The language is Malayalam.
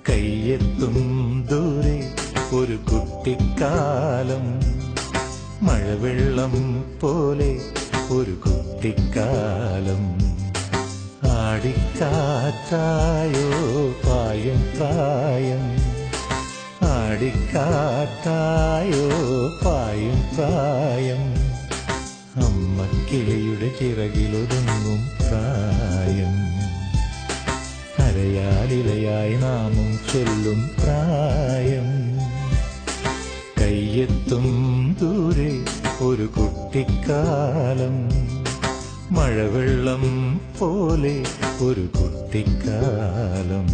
കയ്യെത്തും ദൂരെ ഒരു കുട്ടിക്കാലം, മഴവെള്ളം പോലെ ഒരു കുട്ടിക്കാലം. ആടിക്കാറ്റായോ പായും പ്രായം, ആടിക്കാറ്റായോ പായും പ്രായം. അമ്മക്കിളിയുടെ ചിറകിലൊതുങ്ങും പ്രായം, അരയാലിലയായി നാമം ചൊല്ലും പ്രായം. കയ്യെത്തും ദൂരെ ഒരു കുട്ടിക്കാലം, മഴവെള്ളം പോലെ ഒരു കുട്ടിക്കാലം.